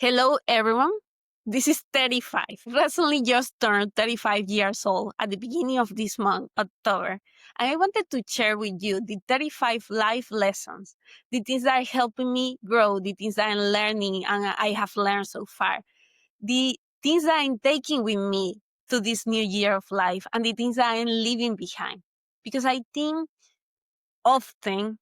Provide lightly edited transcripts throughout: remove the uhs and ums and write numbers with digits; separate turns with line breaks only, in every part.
Hello, everyone. This is 35. Recently just turned 35 years old at the beginning of this month, October. And I wanted to share with you the 35 life lessons, the things that are helping me grow, the things that I'm learning and I have learned so far, the things that I'm taking with me to this new year of life, and the things that I'm leaving behind. Because I think often,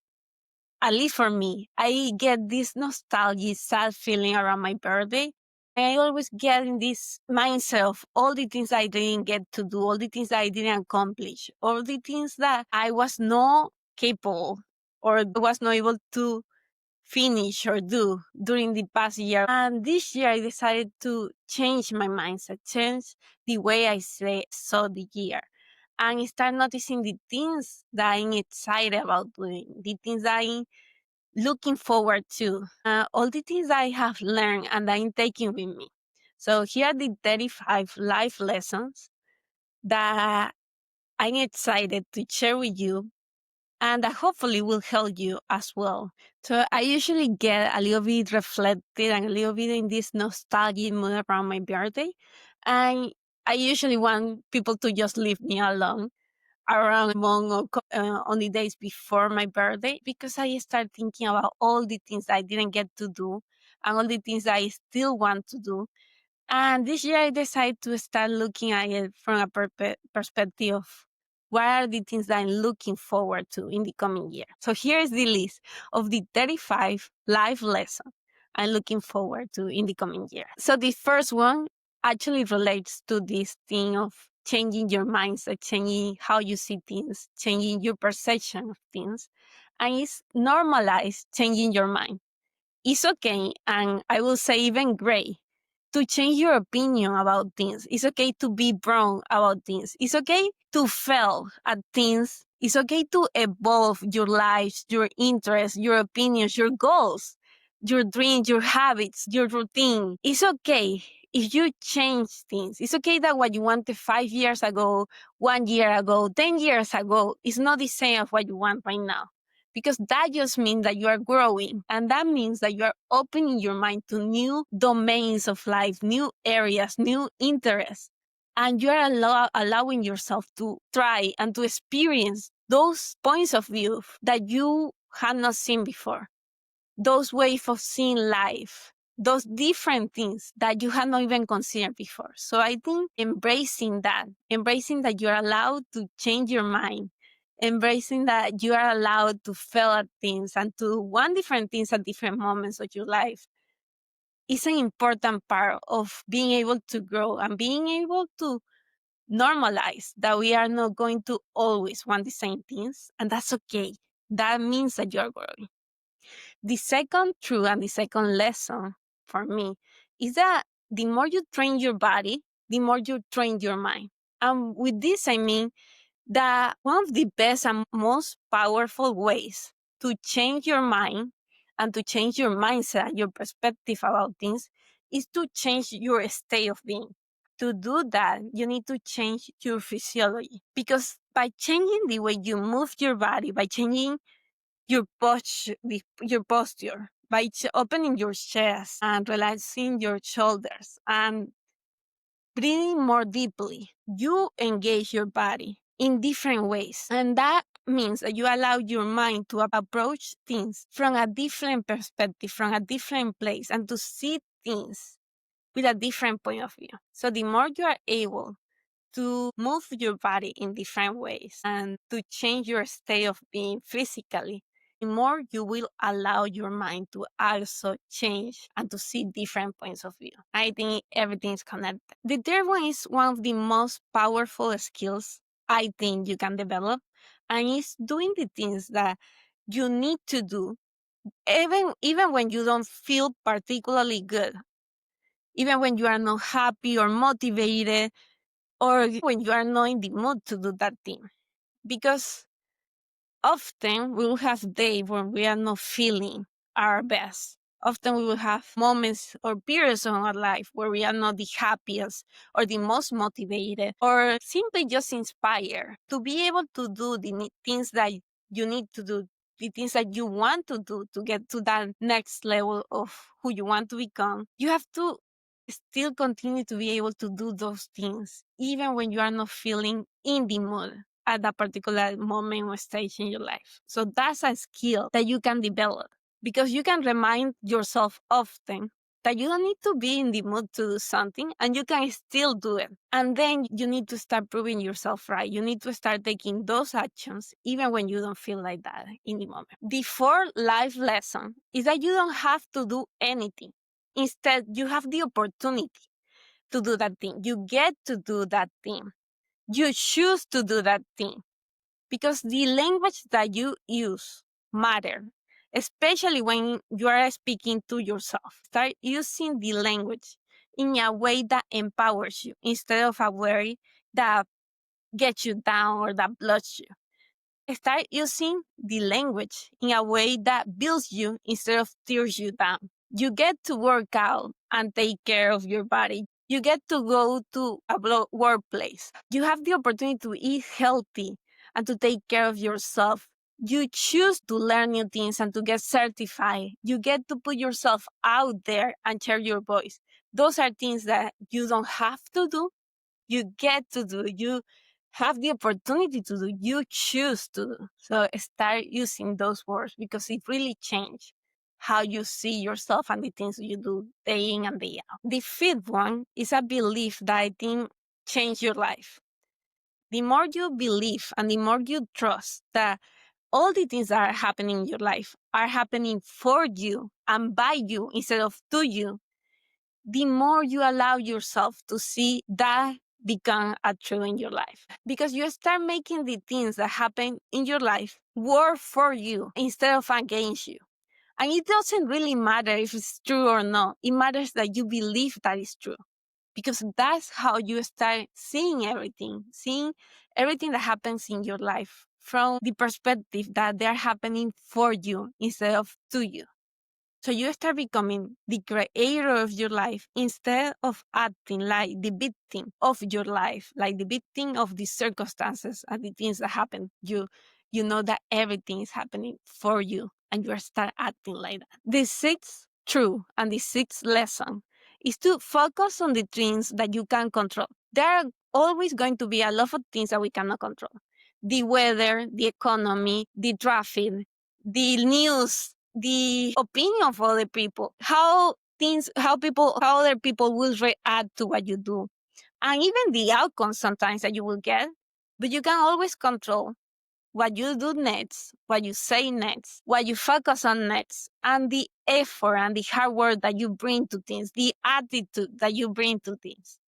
at least for me, I get this nostalgic, sad feeling around my birthday. I always get in this mindset of all the things I didn't get to do, all the things that I didn't accomplish, all the things that I was not capable or was not able to finish or do during the past year. And this year I decided to change my mindset, change the way saw the year, and start noticing the things that I'm excited about doing, the things that I'm looking forward to, all the things I have learned and I'm taking with me. So here are the 35 life lessons that I'm excited to share with you and that hopefully will help you as well. So I usually get a little bit reflected and a little bit in this nostalgic mood around my birthday. And I usually want people to just leave me alone around on the days before my birthday, because I start thinking about all the things I didn't get to do and all the things I still want to do. And this year I decided to start looking at it from a perspective of what are the things that I'm looking forward to in the coming year. So here is the list of the 35 life lessons I'm looking forward to in the coming year. So the first one actually relates to this thing of changing your mindset, changing how you see things, changing your perception of things. And it's normalize changing your mind. It's okay, and I will say even great, to change your opinion about things. It's okay to be wrong about things. It's okay to fail at things. It's okay to evolve your lives, your interests, your opinions, your goals, your dreams, your habits, your routine. It's okay if you change things. It's okay that what you wanted 5 years ago, 1 year ago, 10 years ago is not the same as what you want right now, because that just means that you are growing, and that means that you are opening your mind to new domains of life, new areas, new interests, and you are allowing yourself to try and to experience those points of view that you had not seen before, those ways of seeing life, those different things that you had not even considered before. So I think embracing that you're allowed to change your mind, embracing that you are allowed to fail at things and to want different things at different moments of your life is an important part of being able to grow and being able to normalize that we are not going to always want the same things. And that's okay. That means that you're growing. The second truth and the second lesson for me is that the more you train your body, the more you train your mind. And with this, I mean that one of the best and most powerful ways to change your mind and to change your mindset, your perspective about things, is to change your state of being. To do that, you need to change your physiology, because by changing the way you move your body, by changing your posture, by opening your chest and relaxing your shoulders and breathing more deeply, you engage your body in different ways. And that means that you allow your mind to approach things from a different perspective, from a different place, and to see things with a different point of view. So the more you are able to move your body in different ways and to change your state of being physically, the more you will allow your mind to also change and to see different points of view. I think everything is connected. The third one is one of the most powerful skills I think you can develop, and it's doing the things that you need to do, even when you don't feel particularly good, even when you are not happy or motivated, or when you are not in the mood to do that thing. Because often we will have days when we are not feeling our best. Often we will have moments or periods in our life where we are not the happiest or the most motivated or simply just inspired to be able to do the things that you need to do the things that you want to do to get to that next level of who you want to become, you have to still continue to be able to do those things, even when you are not feeling in the mood at that particular moment or stage in your life. So that's a skill that you can develop because you can remind yourself often that you don't need to be in the mood to do something and you can still do it. And then you need to start proving yourself right. You need to start taking those actions even when you don't feel like that in the moment. The fourth life lesson is that you don't have to do anything. Instead, you have the opportunity to do that thing. You get to do that thing. You choose to do that thing because the language that you use matter, especially when you are speaking to yourself. Start using the language in a way that empowers you instead of a way that gets you down or that bloods you. Start using the language in a way that builds you instead of tears you down. You get to work out and take care of your body. You get to go to a workplace. You have the opportunity to eat healthy and to take care of yourself. You choose to learn new things and to get certified. You get to put yourself out there and share your voice. Those are things that you don't have to do. You get to do. You have the opportunity to do. You choose to do. So start using those words because it really changes how you see yourself and the things you do day in and day out. The fifth one is a belief that I think change your life. The more you believe and the more you trust that all the things that are happening in your life are happening for you and by you instead of to you, the more you allow yourself to see that become a truth in your life. Because you start making the things that happen in your life work for you instead of against you. And it doesn't really matter if it's true or not. It matters that you believe that is true. Because that's how you start seeing everything that happens in your life from the perspective that they're happening for you instead of to you. So you start becoming the creator of your life instead of acting like the victim of your life, like the victim of the circumstances and the things that happen. You know that everything is happening for you and you start acting like that. The sixth truth and the sixth lesson is to focus on the things that you can control. There are always going to be a lot of things that we cannot control. The weather, the economy, the traffic, the news, the opinion of other people, how other people will react to what you do, and even the outcome sometimes that you will get. But you can always control what you do next, what you say next, what you focus on next, and the effort and the hard work that you bring to things, the attitude that you bring to things.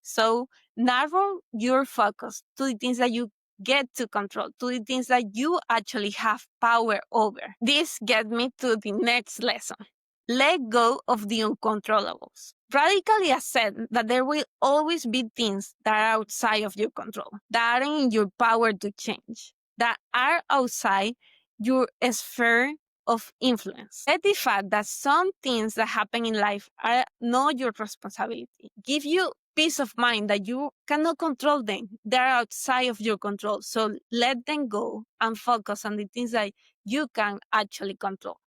So narrow your focus to the things that you get to control, to the things that you actually have power over. This gets me to the next lesson. Let go of the uncontrollables. Radically accept that there will always be things that are outside of your control, that are in your power to change, that are outside your sphere of influence. Let the fact that some things that happen in life are not your responsibility. Give you peace of mind that you cannot control them. They're outside of your control. So let them go and focus on the things that you can actually control.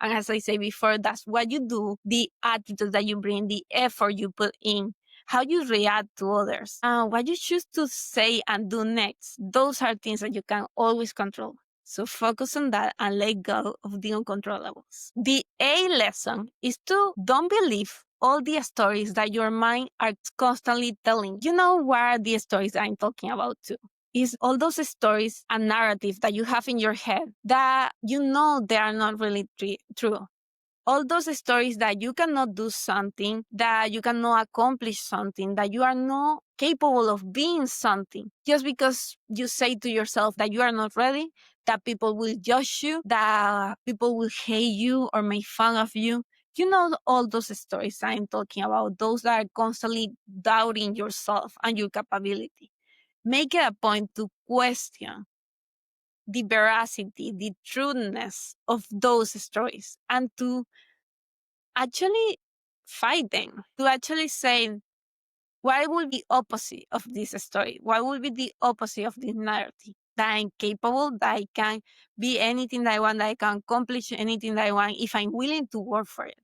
And as I say before, that's what you do, the attitude that you bring, the effort you put in, how you react to others, and what you choose to say and do next. Those are things that you can always control. So focus on that and let go of the uncontrollables. The A lesson is to don't believe all the stories that your mind are constantly telling. You know what are the stories I'm talking about too? Is all those stories and narratives that you have in your head that you know they are not really true. All those stories that you cannot do something, that you cannot accomplish something, that you are not capable of being something, just because you say to yourself that you are not ready, that people will judge you, that people will hate you or make fun of you. You know all those stories I'm talking about, those that are constantly doubting yourself and your capability. Make it a point to question the veracity, the trueness of those stories, and to actually fight them, to actually say, what will be opposite of this story? What will be the opposite of this narrative? that I'm capable, that I can be anything that I want, that I can accomplish anything that I want if I'm willing to work for it.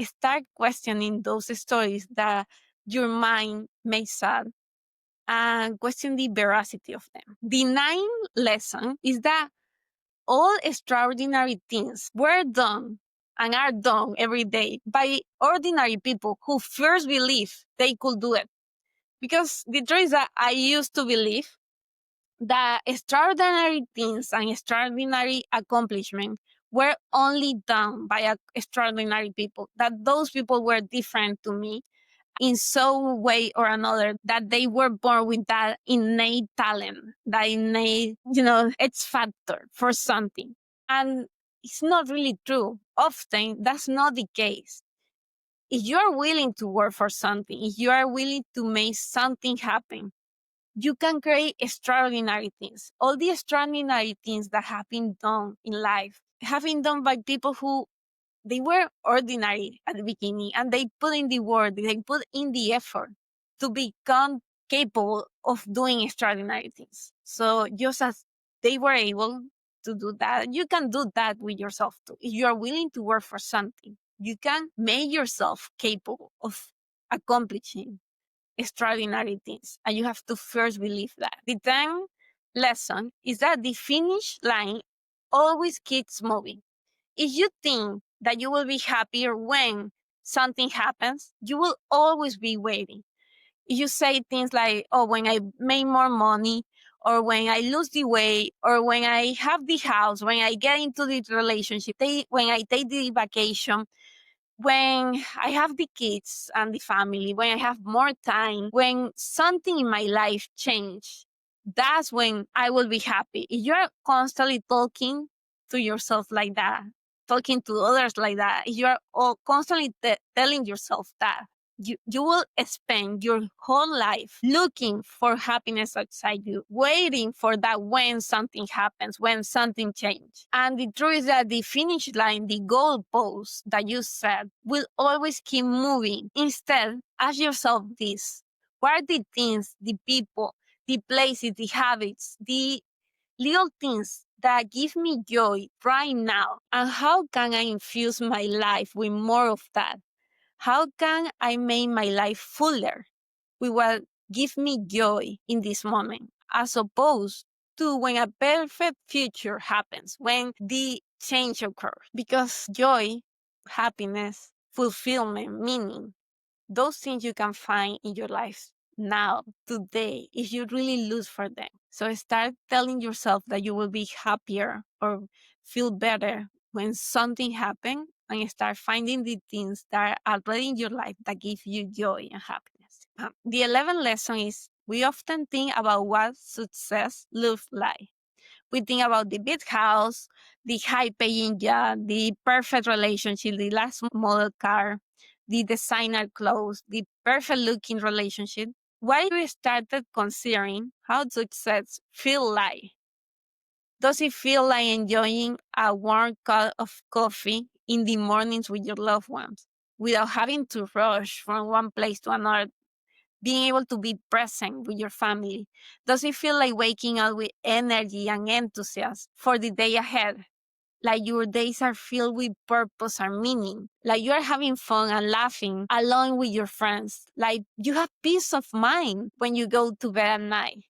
Start questioning those stories that your mind makes up and question the veracity of them. The ninth lesson is that all extraordinary things were done and are done every day by ordinary people who first believed they could do it. Because the truth is that I used to believe that extraordinary things and extraordinary accomplishments were only done by extraordinary people, that those people were different to me in some way or another, that they were born with that innate talent, that innate, X factor for something. And it's not really true. Often that's not the case. If you are willing to work for something, if you are willing to make something happen, you can create extraordinary things. All the extraordinary things that have been done in life have been done by people who they were ordinary at the beginning and they put in the work, they put in the effort to become capable of doing extraordinary things. So just as they were able to do that, you can do that with yourself too. If you are willing to work for something, you can make yourself capable of accomplishing extraordinary things. And you have to first believe that. The 10th lesson is that the finish line always keeps moving. If you think that you will be happier when something happens, you will always be waiting. If you say things like, oh, when I make more money, or when I lose the weight, or when I have the house, when I get into the relationship, when I take the vacation, when I have the kids and the family, when I have more time, when something in my life change, that's when I will be happy. If you're constantly talking to yourself like that, talking to others like that, if you're constantly telling yourself that, you will spend your whole life looking for happiness outside you, waiting for that when something happens, when something changes. And the truth is that the finish line, the goal post that you set, will always keep moving. Instead, ask yourself this: what are the things, the people, the places, the habits, the little things that give me joy right now? And how can I infuse my life with more of that? How can I make my life fuller with what gives me joy in this moment, as opposed to when a perfect future happens, when the change occurs? Because joy, happiness, fulfillment, meaning, those things you can find in your life now, today, if you really look for them. So start telling yourself that you will be happier or feel better when something happens, and start finding the things that are already in your life that give you joy and happiness. The 11th lesson is we often think about what success looks like. We think about the big house, the high paying job, the perfect relationship, the last model car, the designer clothes, the perfect looking relationship. Why we started considering how success feel like? Does it feel like enjoying a warm cup of coffee in the mornings with your loved ones without having to rush from one place to another, being able to be present with your family? Does it feel like waking up with energy and enthusiasm for the day ahead? Like your days are filled with purpose and meaning. Like you are having fun and laughing along with your friends. Like you have peace of mind when you go to bed at night.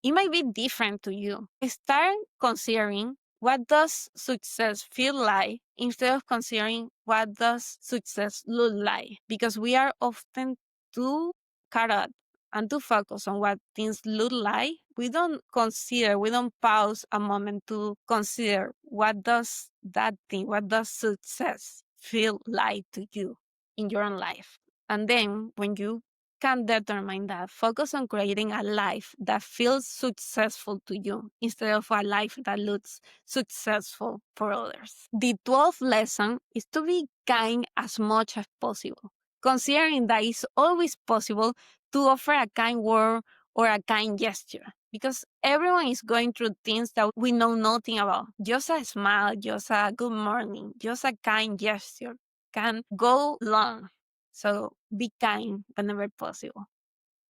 It might be different to you. Start considering what does success feel like instead of considering what does success look like. Because we are often too caught up and too focused on what things look like. We don't consider, we don't pause a moment to consider what does that thing, what does success feel like to you in your own life. And then when you can determine that, focus on creating a life that feels successful to you instead of a life that looks successful for others. The 12th lesson is to be kind as much as possible, considering that it's always possible to offer a kind word or a kind gesture, because everyone is going through things that we know nothing about. Just a smile, just a good morning, just a kind gesture can go long. So be kind whenever possible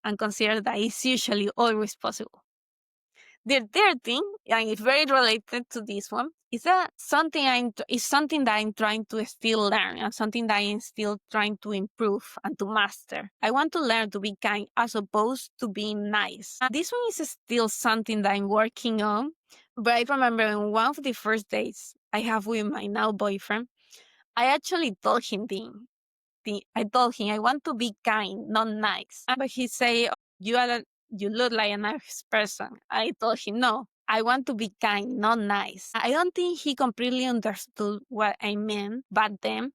and consider that it's usually always possible. The third thing, and it's very related to this one, is that something that I'm trying to still learn and something that I'm still trying to improve and to master. I want to learn to be kind as opposed to being nice. This one is still something that I'm working on, but I remember in one of the first dates I have with my now boyfriend, I actually told him I told him I want to be kind, not nice. But he say, "Oh, you look like a nice person." I told him, no, I want to be kind, not nice. I don't think he completely understood what I meant back then.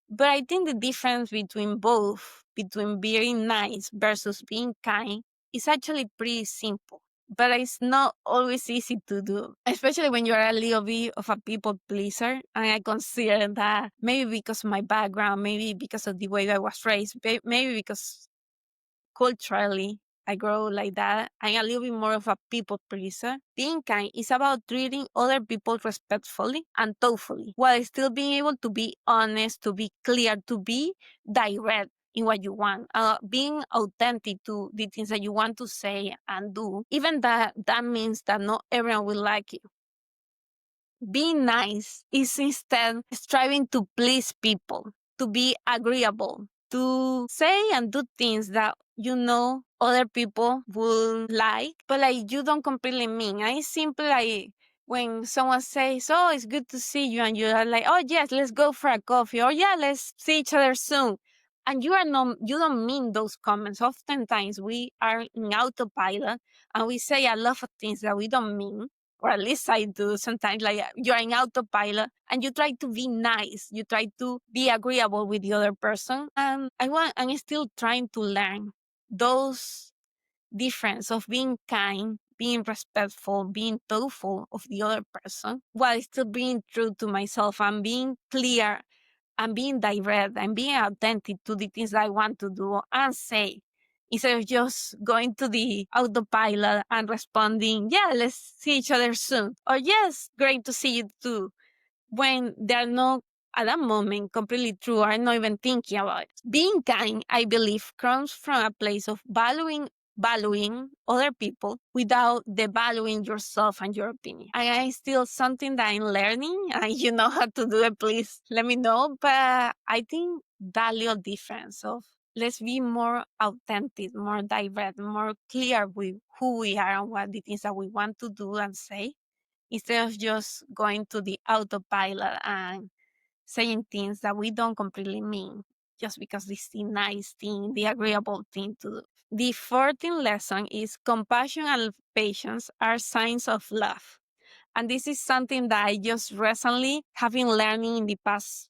But I think the difference between both, between being nice versus being kind, is actually pretty simple. But it's not always easy to do, especially when you're a little bit of a people pleaser. And I consider that maybe because of my background, maybe because of the way I was raised, maybe because culturally I grow like that. I'm a little bit more of a people pleaser. Being kind is about treating other people respectfully and thoughtfully while still being able to be honest, to be clear, to be direct in what you want, being authentic to the things that you want to say and do, even that means that not everyone will like you. Being nice is instead striving to please people, to be agreeable, to say and do things that you know other people will like, but like you don't completely mean. I simply like when someone says, "Oh, it's good to see you," and you are like, "Oh yes, let's go for a coffee," or "Yeah, let's see each other soon." And you don't mean those comments. Oftentimes we are in autopilot and we say a lot of things that we don't mean, or at least I do sometimes, like you're in autopilot and you try to be nice, you try to be agreeable with the other person. And I'm still trying to learn those difference of being kind, being respectful, being thoughtful of the other person while still being true to myself and being clear and being direct and being authentic to the things that I want to do and say, instead of just going to the autopilot and responding, "Yeah, let's see each other soon," or "Yes, great to see you too," when they're not at that moment completely true or I'm not even thinking about it. Being kind, I believe, comes from a place of valuing other people without devaluing yourself and your opinion. And I still something that I'm learning. And you know how to do it, please let me know. But I think that little difference of let's be more authentic, more direct, more clear with who we are and what the things that we want to do and say, instead of just going to the autopilot and saying things that we don't completely mean just because it's the nice thing, the agreeable thing to do. The 14th lesson is compassion and patience are signs of love. And this is something that I just recently have been learning in the past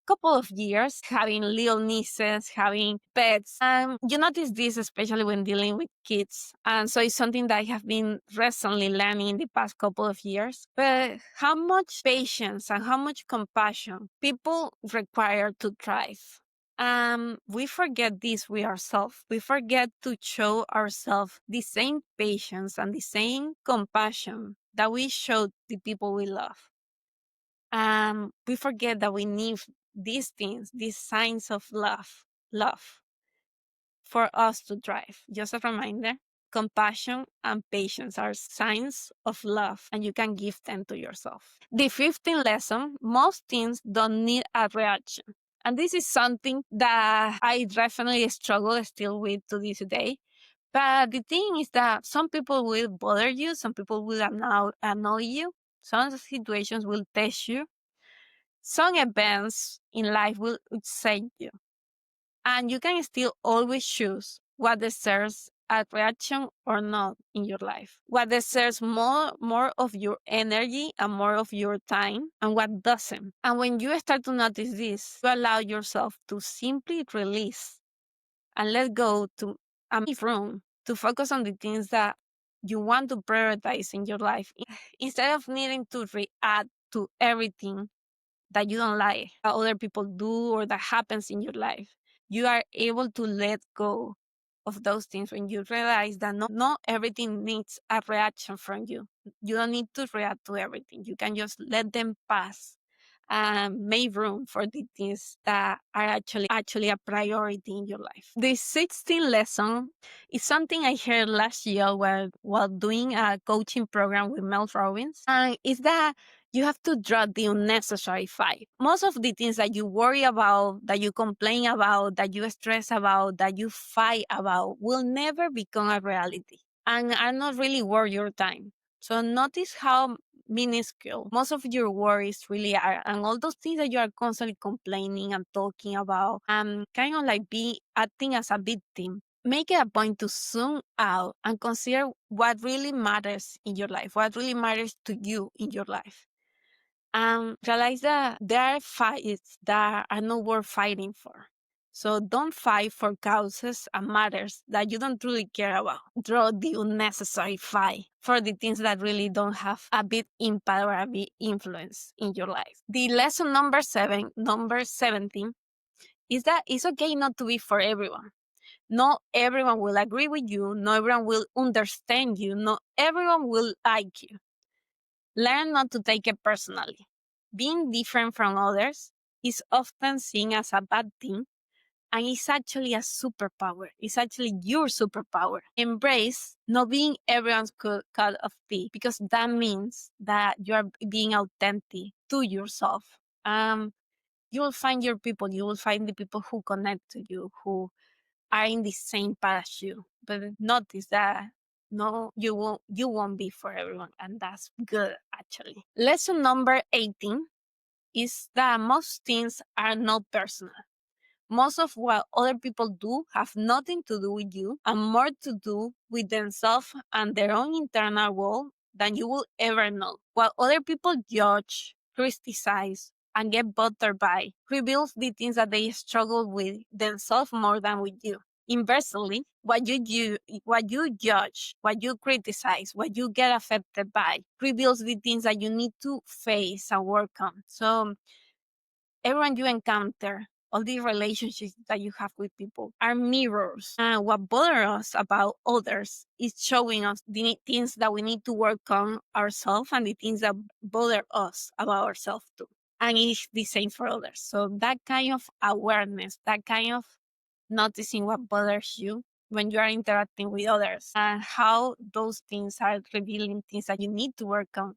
couple of years, having little nieces, having pets. And you notice this especially when dealing with kids. And so it's something that I have been recently learning in the past couple of years. But how much patience and how much compassion people require to thrive. We forget this with ourselves. We forget to show ourselves the same patience and the same compassion that we show the people we love. We forget that we need these things, these signs of love for us to thrive. Just a reminder, compassion and patience are signs of love, and you can give them to yourself. The 15th lesson, most things don't need a reaction. And this is something that I definitely struggle still with to this day. But the thing is that some people will bother you, some people will annoy you, some situations will test you, some events in life will excite you, and you can still always choose what deserves a reaction or not in your life. What deserves more of your energy and more of your time, and what doesn't. And when you start to notice this, you allow yourself to simply release and let go to make room to focus on the things that you want to prioritize in your life instead of needing to react to everything that you don't like, that other people do or that happens in your life. You are able to let go of those things when you realize that not everything needs a reaction from you. You don't need to react to everything. You can just let them pass make room for the things that are actually a priority in your life. The 16th lesson is something I heard last year while doing a coaching program with Mel Robbins. And it's that you have to drop the unnecessary fight. Most of the things that you worry about, that you complain about, that you stress about, that you fight about will never become a reality and are not really worth your time. So notice how minuscule most of your worries really are, and all those things that you are constantly complaining and talking about, kind of like be acting as a victim. Make it a point to zoom out and consider what really matters in your life, what really matters to you in your life. Realize that there are fights that are not worth fighting for. So don't fight for causes and matters that you don't really care about. Draw the unnecessary fight for the things that really don't have a big impact or a big influence in your life. The lesson number 17, is that it's okay not to be for everyone. Not everyone will agree with you. Not everyone will understand you. Not everyone will like you. Learn not to take it personally. Being different from others is often seen as a bad thing, and it's actually a superpower. It's actually your superpower. Embrace not being everyone's cup of tea, because that means that you're being authentic to yourself. You will find your people. You will find the people who connect to you, who are in the same path as you. But notice that no, you won't be for everyone, and that's good actually. Lesson number 18 is that most things are not personal. Most of what other people do have nothing to do with you and more to do with themselves and their own internal world than you will ever know. What other people judge, criticize, and get bothered by reveals the things that they struggle with themselves more than with you. Inversely, what you judge, what you criticize, what you get affected by reveals the things that you need to face and work on. So everyone you encounter, all the relationships that you have with people are mirrors. And what bothers us about others is showing us the things that we need to work on ourselves and the things that bother us about ourselves too. And it's the same for others. So that kind of awareness, that kind of noticing what bothers you when you are interacting with others and how those things are revealing things that you need to work on,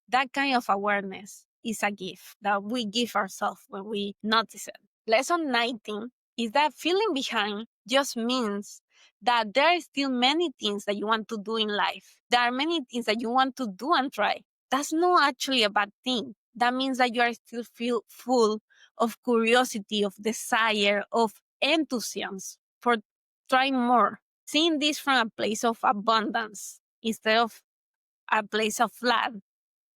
that kind of awareness is a gift that we give ourselves when we notice it. Lesson 19 is that feeling behind just means that there are still many things that you want to do in life. There are many things that you want to do and try. That's not actually a bad thing. That means that you are still feel full of curiosity, of desire, of enthusiasm for trying more. Seeing this from a place of abundance instead of a place of lack,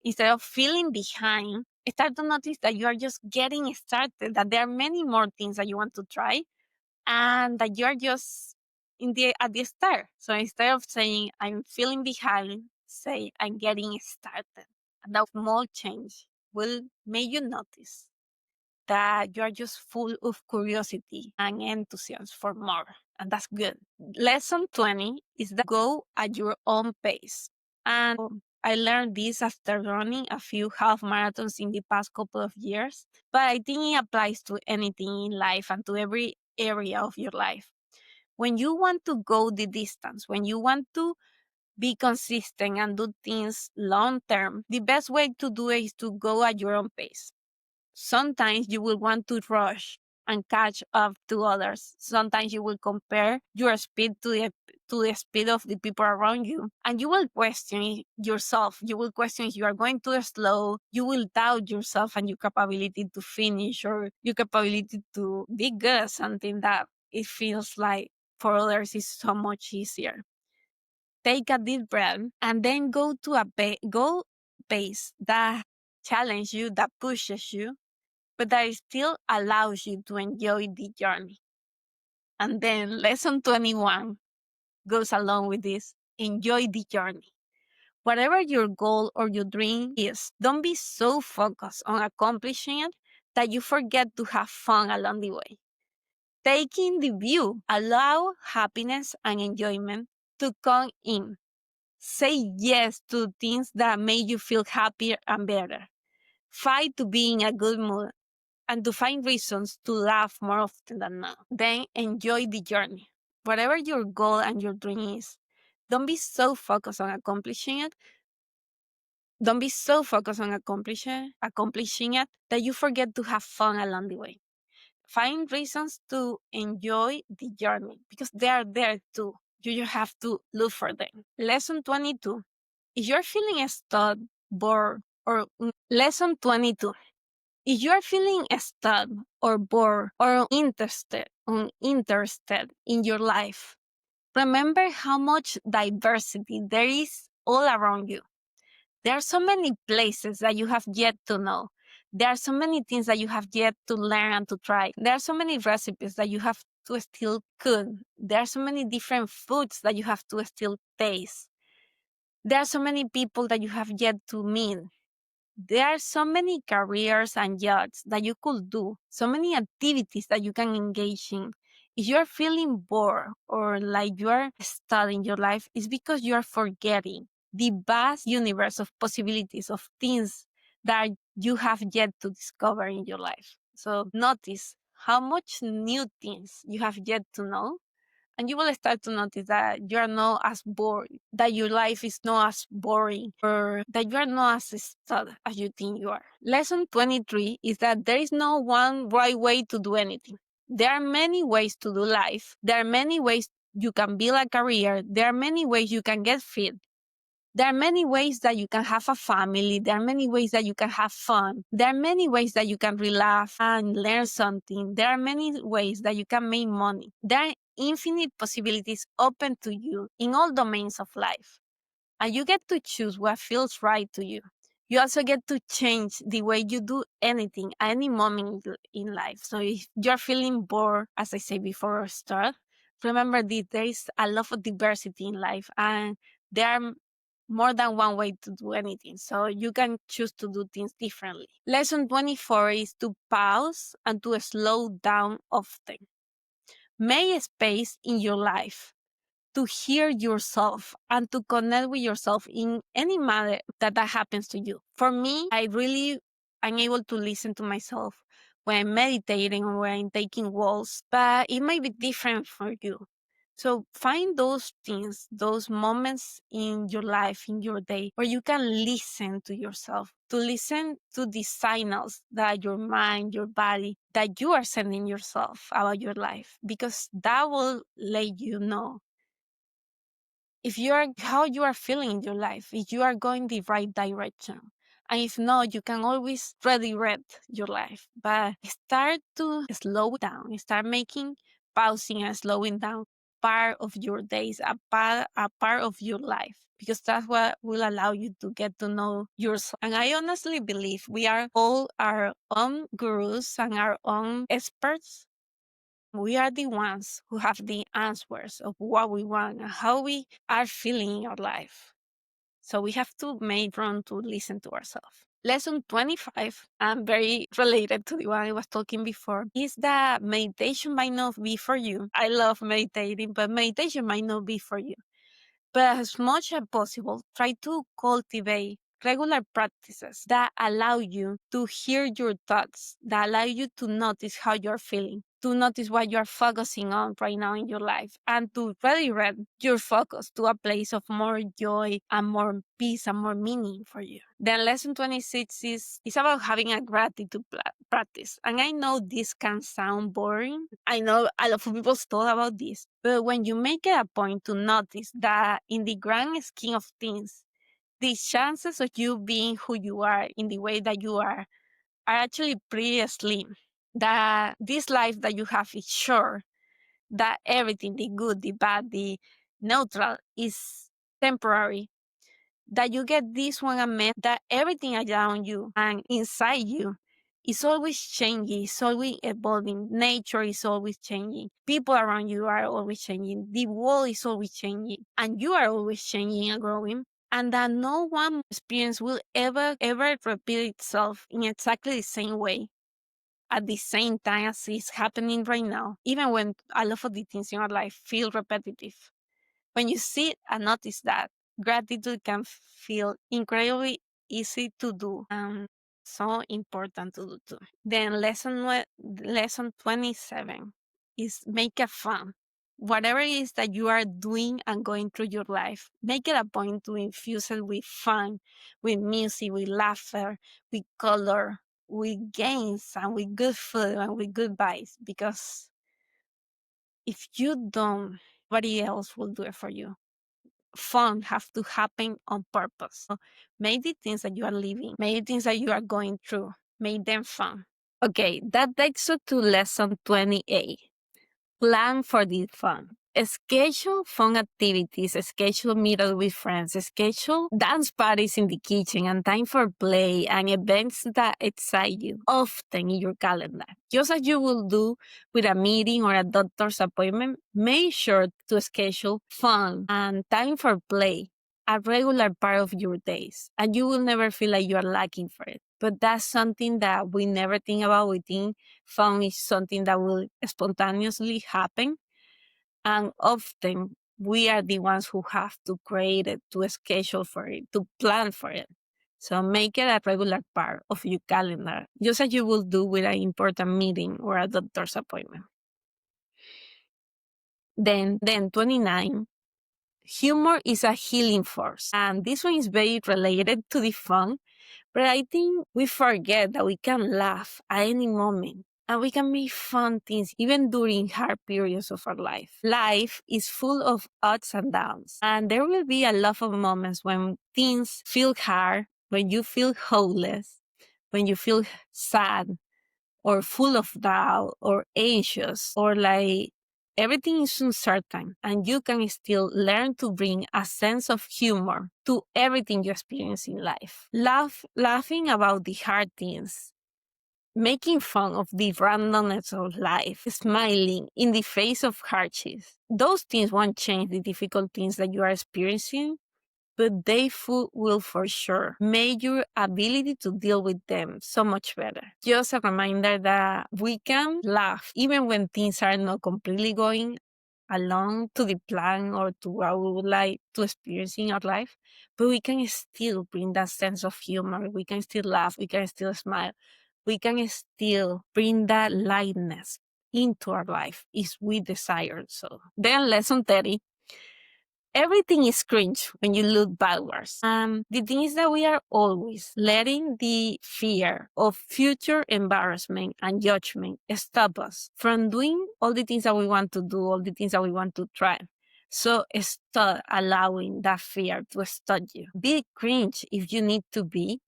instead of feeling behind, start to notice that you are just getting started, that there are many more things that you want to try, and that you are just at the start. So instead of saying I'm feeling behind, say I'm getting started. And that small change will make you notice that you are just full of curiosity and enthusiasm for more. And that's good. Lesson 20 is that go at your own pace. And I learned this after running a few half marathons in the past couple of years. But I think it applies to anything in life and to every area of your life. When you want to go the distance, when you want to be consistent and do things long term, the best way to do it is to go at your own pace. Sometimes you will want to rush and catch up to others. Sometimes you will compare your speed to the speed of the people around you. And you will question yourself. You will question if you are going too slow. You will doubt yourself and your capability to finish or your capability to be good at something that it feels like for others is so much easier. Take a deep breath and then go to go pace that challenge you, that pushes you, but that it still allows you to enjoy the journey. And then lesson 21 goes along with this. Enjoy the journey. Whatever your goal or your dream is, don't be so focused on accomplishing it that you forget to have fun along the way. Taking the view, allow happiness and enjoyment to come in. Say yes to things that make you feel happier and better. Fight to be in a good mood and to find reasons to laugh more often than not. Then enjoy the journey. Whatever your goal and your dream is, don't be so focused on accomplishing it. Don't be so focused on accomplishing it that you forget to have fun along the way. Find reasons to enjoy the journey because they are there too. You just have to look for them. Lesson 22. If you're feeling stuck, bored, or lesson 22. If you are feeling stuck or bored or uninterested in your life, remember how much diversity there is all around you. There are so many places that you have yet to know. There are so many things that you have yet to learn and to try. There are so many recipes that you have to still cook. There are so many different foods that you have to still taste. There are so many people that you have yet to meet. There are so many careers and jobs that you could do, so many activities that you can engage in. If you are feeling bored or like you are stuck in your life, it's because you are forgetting the vast universe of possibilities of things that you have yet to discover in your life. So notice how much new things you have yet to know, and you will start to notice that you are not as bored, that your life is not as boring, or that you are not as stuck as you think you are. Lesson 23 is that there is no one right way to do anything. There are many ways to do life. There are many ways you can build a career. There are many ways you can get fit. There are many ways that you can have a family. There are many ways that you can have fun. There are many ways that you can relax and learn something. There are many ways that you can make money. There are infinite possibilities open to you in all domains of life. And you get to choose what feels right to you. You also get to change the way you do anything at any moment in life. So if you're feeling bored, as I said before, start, remember that there is a lot of diversity in life and there are more than one way to do anything. So you can choose to do things differently. Lesson 24 is to pause and to slow down often. Make space in your life to hear yourself and to connect with yourself in any matter that happens to you. For me, I'm able to listen to myself when I'm meditating or when I'm taking walks, but it might be different for you. So find those things, those moments in your life, in your day, where you can listen to yourself, to listen to the signals that your mind, your body, that you are sending yourself about your life, because that will let you know if you are how you are feeling in your life, if you are going the right direction. And if not, you can always redirect your life. But start to slow down, start making pausing and slowing down part of your days, a part of your life. Because that's what will allow you to get to know yourself. And I honestly believe we are all our own gurus and our own experts. We are the ones who have the answers of what we want and how we are feeling in our life. So we have to make room to listen to ourselves. Lesson 25, and very related to the one I was talking before, is that meditation might not be for you. I love meditating, but meditation might not be for you. But as much as possible, try to cultivate regular practices that allow you to hear your thoughts, that allow you to notice how you're feeling, to notice what you're focusing on right now in your life, and to redirect your focus to a place of more joy and more peace and more meaning for you. Then lesson 26 is about having a gratitude practice. And I know this can sound boring. I know a lot of people thought about this. But when you make it a point to notice that in the grand scheme of things, the chances of you being who you are in the way that you are actually pretty slim. That this life that you have is sure, that everything, the good, the bad, the neutral, is temporary. That you get this one admit that everything around you and inside you is always changing, it's always evolving. Nature is always changing. People around you are always changing. The world is always changing. And you are always changing and growing. And that no one experience will ever repeat itself in exactly the same way at the same time as it's happening right now, even when a lot of the things in our life feel repetitive. When you sit and notice that, gratitude can feel incredibly easy to do. so important to do too. Then lesson 27 is make it fun. Whatever it is that you are doing and going through your life, make it a point to infuse it with fun, with music, with laughter, with color, with games, and with good food and with good vibes. Because if you don't, nobody else will do it for you. Fun have to happen on purpose. So make the things that you are living, make the things that you are going through, make them fun. Okay, that takes us to lesson 28. Plan for the fun. Schedule fun activities, schedule meetups with friends, schedule dance parties in the kitchen, and time for play and events that excite you often in your calendar. Just as you will do with a meeting or a doctor's appointment, make sure to schedule fun and time for play, a regular part of your days, and you will never feel like you are lacking for it. But that's something that we never think about. We think fun is something that will spontaneously happen. And often we are the ones who have to create it, to schedule for it, to plan for it. So make it a regular part of your calendar, just as you will do with an important meeting or a doctor's appointment. Then 29, humor is a healing force. And this one is very related to the fun, but I think we forget that we can laugh at any moment and we can make fun things even during hard periods of our life. Life is full of ups and downs, and there will be a lot of moments when things feel hard, when you feel hopeless, when you feel sad, or full of doubt or anxious or like everything is uncertain, and you can still learn to bring a sense of humor to everything you experience in life. Laughing about the hard things, making fun of the randomness of life, smiling in the face of hardships. Those things won't change the difficult things that you are experiencing, but will for sure make your ability to deal with them so much better. Just a reminder that we can laugh even when things are not completely going along to the plan or to what we would like to experience in our life, but we can still bring that sense of humor. We can still laugh. We can still smile. We can still bring that lightness into our life if we desire so. Then lesson 30, everything is cringe when you look backwards. And the thing is that we are always letting the fear of future embarrassment and judgment stop us from doing all the things that we want to do, all the things that we want to try. So stop allowing that fear to stop you. Be cringe if you need to be,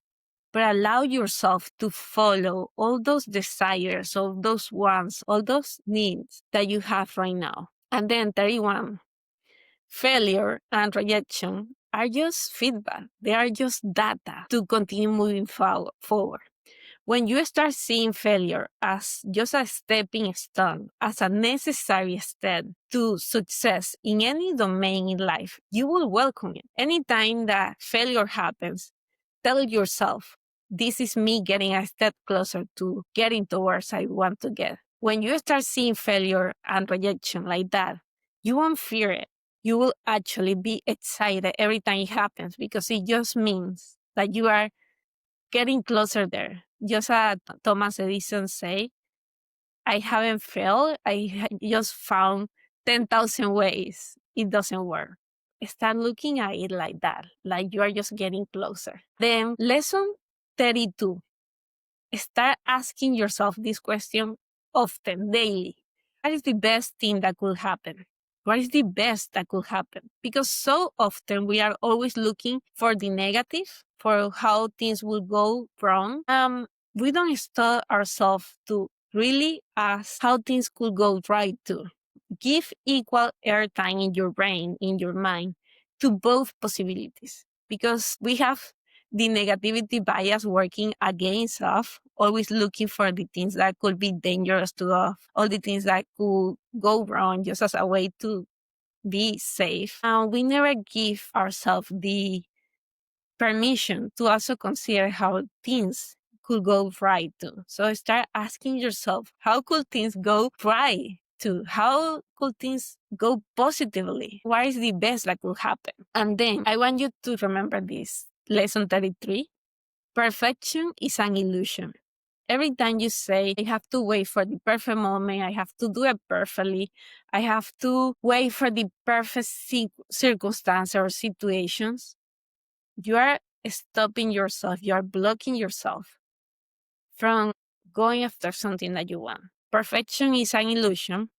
but allow yourself to follow all those desires, all those wants, all those needs that you have right now. And then 31. Failure and rejection are just feedback. They are just data to continue moving forward. When you start seeing failure as just a stepping stone, as a necessary step to success in any domain in life, you will welcome it. Anytime that failure happens, tell yourself, this is me getting a step closer to getting towards I want to get. When you start seeing failure and rejection like that, you won't fear it. You will actually be excited every time it happens because it just means that you are getting closer there. Just as Thomas Edison say, I haven't failed. Just found 10,000 ways it doesn't work. Start looking at it like that, like you are just getting closer. Then lesson 32, start asking yourself this question often, daily. What is the best thing that could happen? What is the best that could happen? Because so often we are always looking for the negative, for how things will go wrong. We don't stop ourselves to really ask how things could go right too. Give equal airtime in your brain, in your mind, to both possibilities. Because we have the negativity bias working against us, always looking for the things that could be dangerous to us, all the things that could go wrong just as a way to be safe. And we never give ourselves the permission to also consider how things could go right too. So start asking yourself, how could things go right too? How could things go positively? What is the best that could happen? And then I want you to remember this lesson 33. Perfection is an illusion. Every time you say, I have to wait for the perfect moment, I have to do it perfectly, I have to wait for the perfect circumstance or situations, you are stopping yourself, you are blocking yourself from going after something that you want. Perfection is an illusion.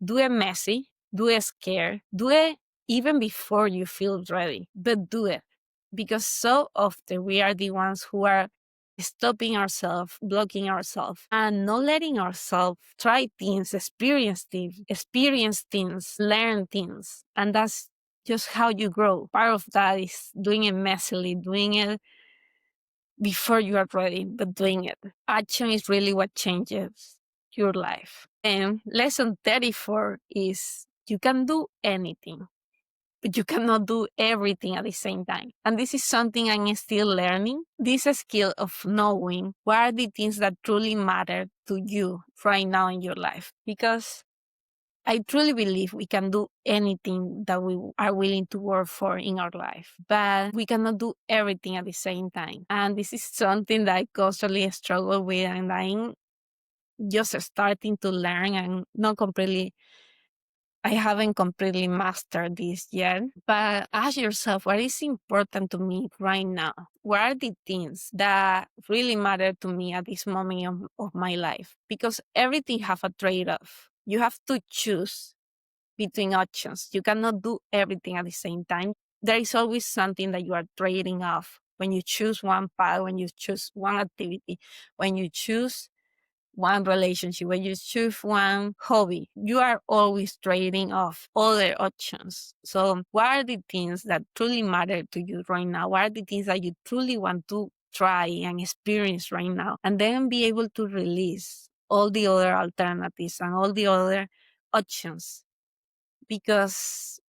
Do it messy, do it scared, do it even before you feel ready, but do it. Because so often we are the ones who are stopping ourselves, blocking ourselves, and not letting ourselves try things, experience things, learn things. And that's just how you grow. Part of that is doing it messily, doing it before you are ready, but doing it. Action is really what changes your life. And lesson 34 is you can do anything, but you cannot do everything at the same time. And this is something I'm still learning. This skill of knowing what are the things that truly matter to you right now in your life. Because I truly believe we can do anything that we are willing to work for in our life, but we cannot do everything at the same time. And this is something that I constantly struggle with, and I'm just starting to learn and not completely, I haven't completely mastered this yet. But ask yourself, what is important to me right now? What are the things that really matter to me at this moment of my life? Because everything have a trade-off. You have to choose between options. You cannot do everything at the same time. There is always something that you are trading off when you choose one path, when you choose one activity, when you choose one relationship, when you choose one hobby. You are always trading off other options. So what are the things that truly matter to you right now? What are the things that you truly want to try and experience right now? And then be able to release all the other alternatives and all the other options, because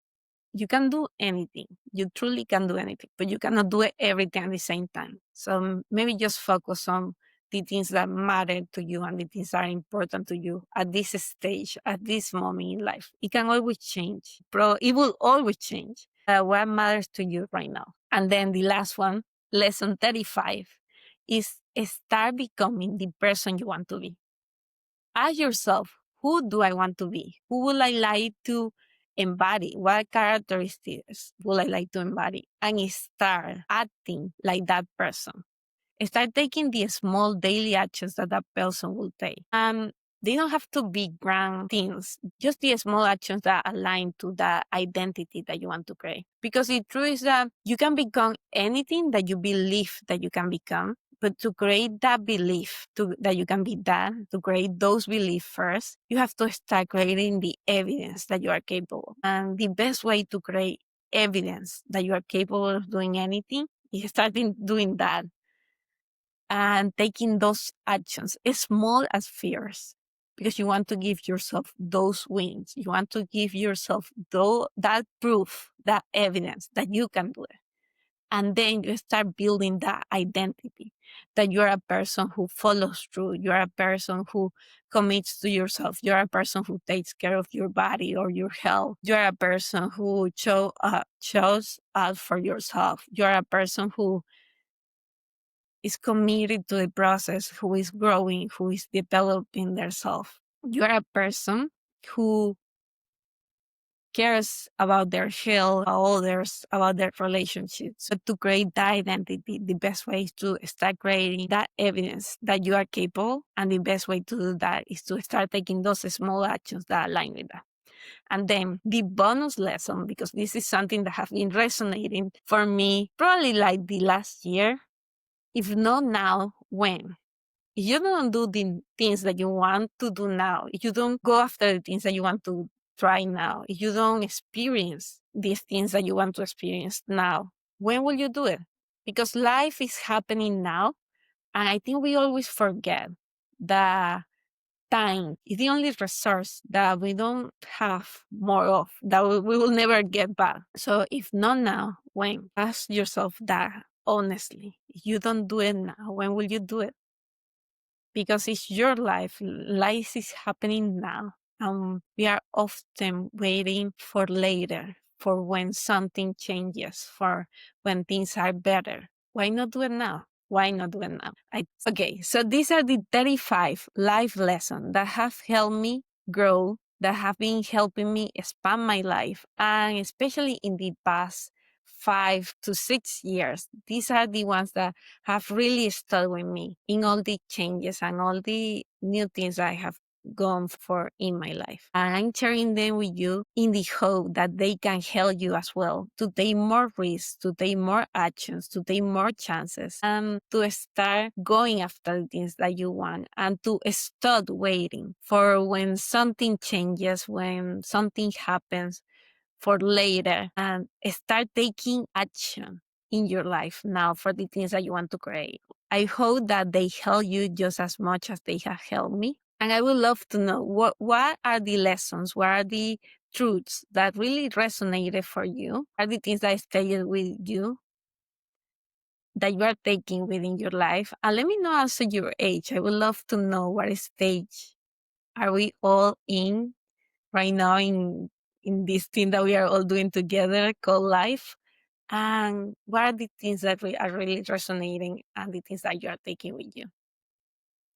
you can do anything. You truly can do anything, but you cannot do everything at the same time. So maybe just focus on the things that matter to you and the things that are important to you at this stage, at this moment in life. It can always change. It will always change. What matters to you right now. And then the last one, lesson 35, is start becoming the person you want to be. Ask yourself, who do I want to be? Who would I like to embody? What characteristics would I like to embody? And start acting like that person. Start taking the small daily actions that that person will take. They don't have to be grand things, just the small actions that align to the identity that you want to create. Because the truth is that you can become anything that you believe that you can become. But to create that belief that you can be that, to create those beliefs first, you have to start creating the evidence that you are capable. And the best way to create evidence that you are capable of doing anything is starting doing that and taking those actions, as small as fears, because you want to give yourself those wins. You want to give yourself that proof, that evidence that you can do it. And then you start building that identity that you're a person who follows through. You're a person who commits to yourself. You're a person who takes care of your body or your health. You're a person who shows up for yourself. You're a person who is committed to the process, who is growing, who is developing themselves. You're a person who cares about their health, about others, about their relationships. So to create that identity, the best way is to start creating that evidence that you are capable. And the best way to do that is to start taking those small actions that align with that. And then the bonus lesson, because this is something that has been resonating for me probably like the last year. If not now, when? If you don't do the things that you want to do now, if you don't go after the things that you want to try now, if you don't experience these things that you want to experience now, when will you do it? Because life is happening now. And I think we always forget that time is the only resource that we don't have more of, that we will never get back. So if not now, when? Ask yourself that honestly. If you don't do it now, when will you do it? Because it's your life. Life is happening now. We are often waiting for later, for when something changes, for when things are better. Why not do it now? Why not do it now? Okay, so these are the 35 life lessons that have helped me grow, that have been helping me expand my life, and especially in the past 5 to 6 years. These are the ones that have really stuck with me in all the changes and all the new things I have gone for in my life. And I'm sharing them with you in the hope that they can help you as well to take more risks, to take more actions, to take more chances, and to start going after the things that you want and to stop waiting for when something changes, when something happens for later, and start taking action in your life now for the things that you want to create. I hope that they help you just as much as they have helped me. And I would love to know what are the lessons, what are the truths that really resonated for you, are the things that stayed with you, that you are taking within your life. And let me know also your age. I would love to know what stage are we all in right now in this thing that we are all doing together called life. And what are the things that we are really resonating and the things that you are taking with you?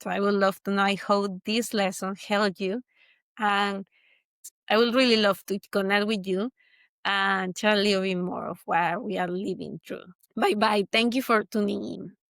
So I would love to know. I hope this lesson helped you. And I would really love to connect with you and share a little bit more of what we are living through. Bye bye. Thank you for tuning in.